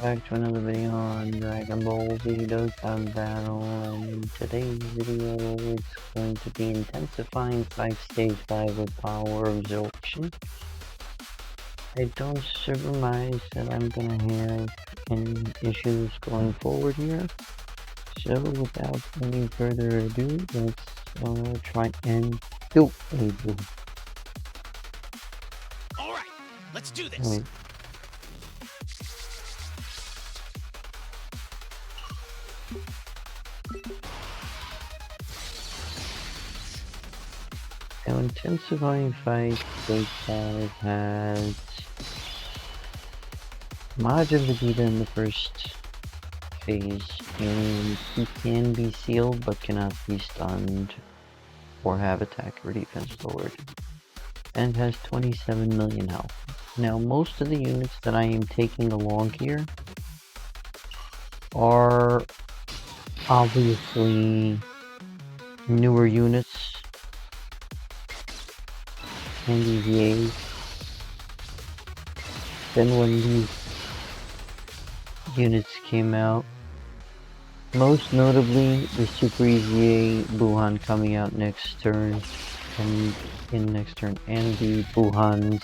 back to another video on Dragon Ball Z Dokkan Battle, and today's video is going to be intensifying stage 5 with power absorption. I don't surmise that I'm gonna have any issues going forward here, so without any further ado, let's try and do a Alright, let's do this! Now, intensifying stage 5 has Majin Vegeta in the first phase, and he can be sealed but cannot be stunned or have attack or defense lowered, and has 27 million health. Now, most of the units that I am taking along here are obviously newer units and EVAs. Then when these units came out, most notably the Super EVA Buhan coming out next turn, and the Buhans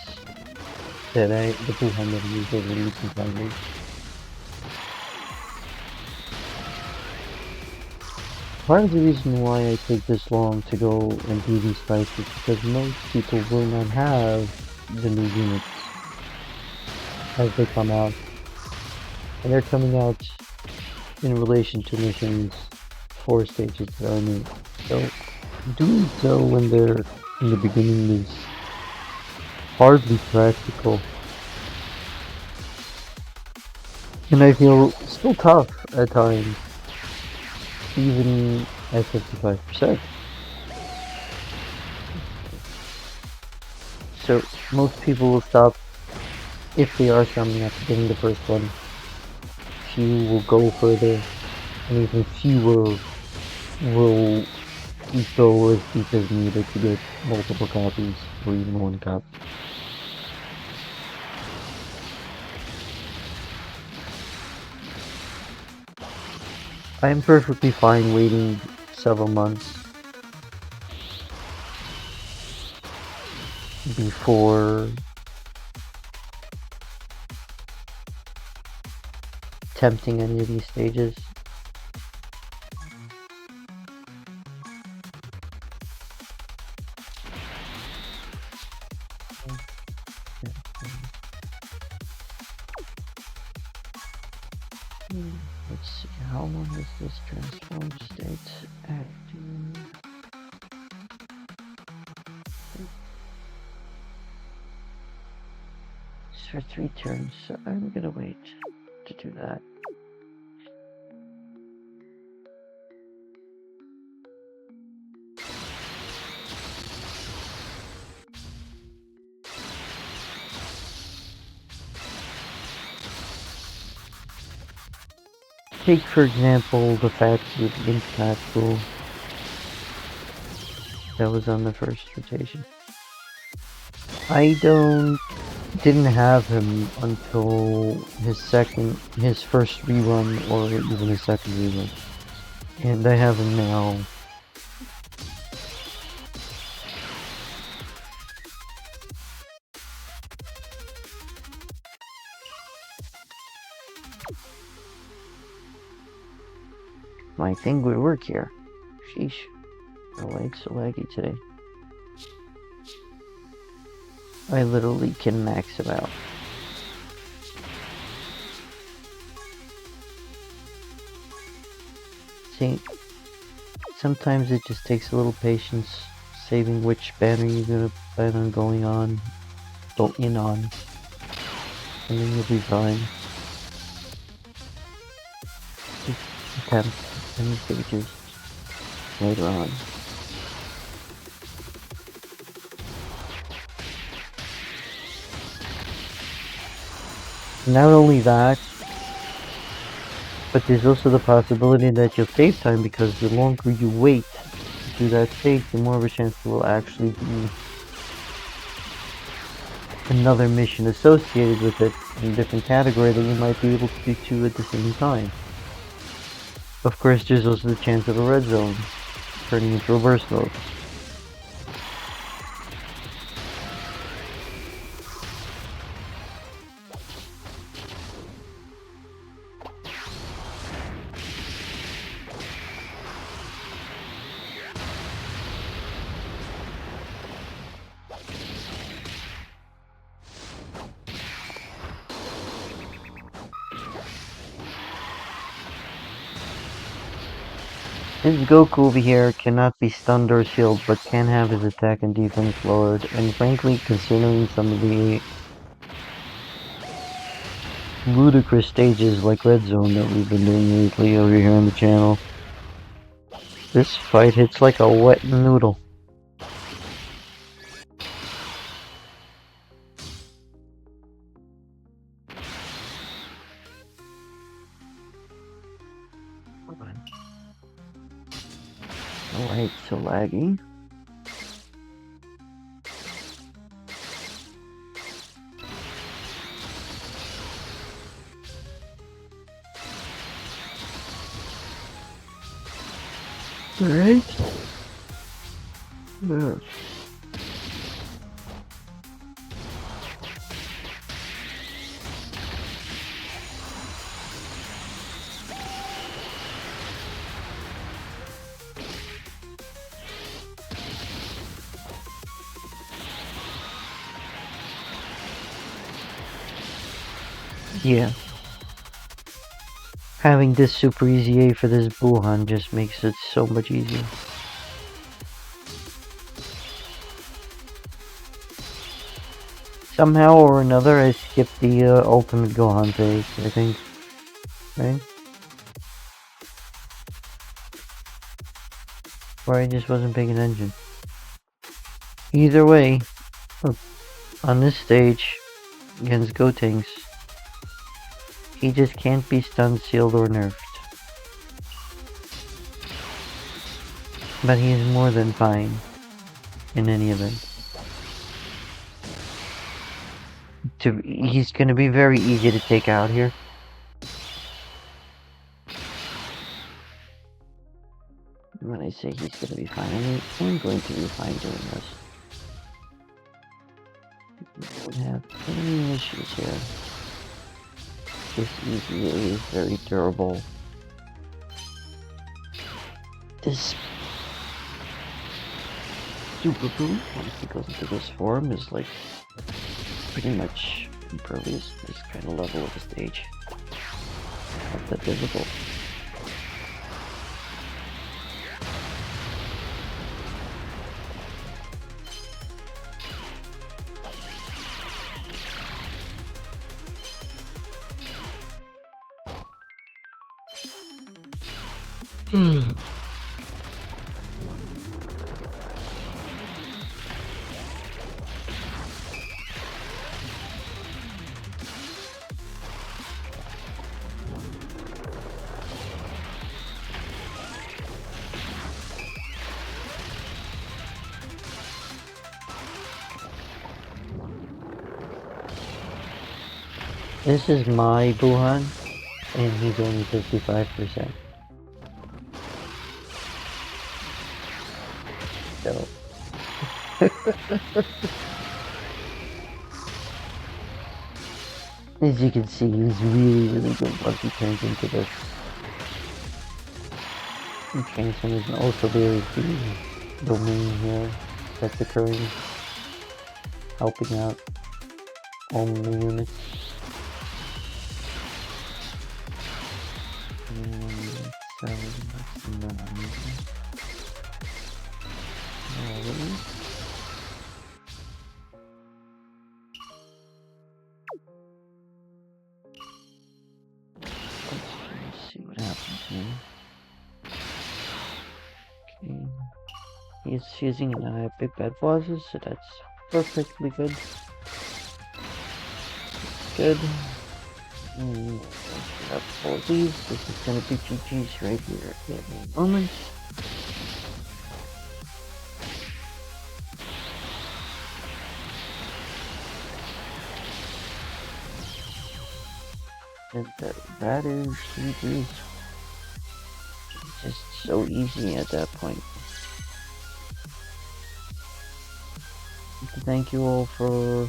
that I use over the combiners. Part of the reason why I take this long to go and do these fights is because most people will not have the new units as they come out, and they're coming out in relation to missions 4 stages that are new. So doing so when they're in the beginning is hardly practical, and I feel still tough at times, even at 55%. So most people will stop if they are coming after getting the first one. Few will go further, and even fewer will go as deep as needed to get multiple copies or even one copy. I am perfectly fine waiting several months before attempting any of these stages. Let's see, how long is this transform state active? It's for 3 turns, so I'm gonna wait to do that. Take, for example, the Fatsu Ink Capsule that was on the first rotation. I didn't have him until his first rerun, or even his second rerun, and I have him now. My thing would work here. Sheesh. Oh, it's so laggy today. I literally can max it out. See, sometimes it just takes a little patience saving which banner you're gonna plan on going on, and then you'll be fine. Just attempt any stages later on. Not only that, but there's also the possibility that you'll save time, because the longer you wait to do that stage, the more of a chance it will actually be another mission associated with it in a different category that you might be able to do two at the same time. Of course, there's also the chance of a red zone turning into reverse mode. His Goku over here cannot be stunned or sealed, but can have his attack and defense lowered, and frankly, considering some of the ludicrous stages like Red Zone that we've been doing lately over here on the channel, this fight hits like a wet noodle. Alright, so laggy. Alright. There. Yeah. Having this super easy A for this Buhan just makes it so much easier. Somehow or another, I skipped the Ultimate Gohan phase, I think. Right? Or I just wasn't paying attention. Either way, on this stage, against Gotenks, he just can't be stunned, sealed, or nerfed. But he is more than fine in any event. He's gonna be very easy to take out here. When I say he's gonna be fine, I mean, I'm going to be fine doing this. We don't have any issues here. This EVA is very durable. This Super Boo, once he goes into this form, is like pretty much impervious to this kind of level of the stage. Not that difficult. This is my Buhan, and he's only 55%. So. As you can see, he's really good once he turns into this. And Transcend is also very the domain here that's occurring, helping out all the units. Let's see what happens here. Okay. He's using big bad bosses, so that's perfectly good. Good. Up all these. This is gonna be GG's right here in a moment. And that is it is just so easy at that point. Thank you all for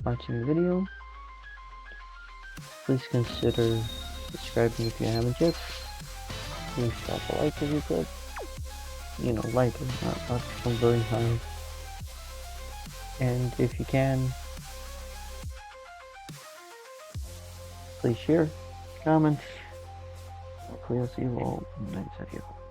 watching the video. Please consider subscribing if you haven't yet. Please drop a like if you could. You know, like it, not from very high. And if you can, please share, comment. Hopefully I'll see you all in the next video.